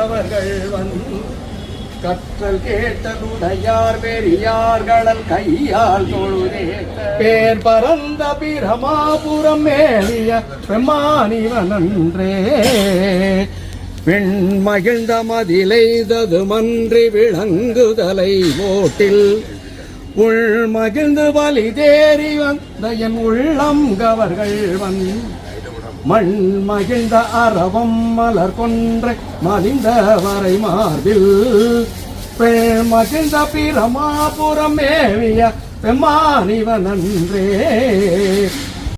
மகிழ்ந்தவர்கள் வந்து கற்றல் கேட்டதுடையார் பெரியார்களன் கையால் தொழுதே பேர் பரந்த பிரமாபுரம் மேலிய பெம்மானிவனன்றே பெண் மகிழ்ந்த மதிலைதது மன்றி விளங்குதலை ஓட்டில் உள் மகிழ்ந்து வலி தேறி வந்த என் உள்ளம் கவர்கள் மண் மகிழ்ந்த அரவம் மலர் கொன்றை மலிந்த வரை மார்பில் பெண் மகிழ்ந்த பிரமாபுரம் மேவிய பெம்மானிவனன்றே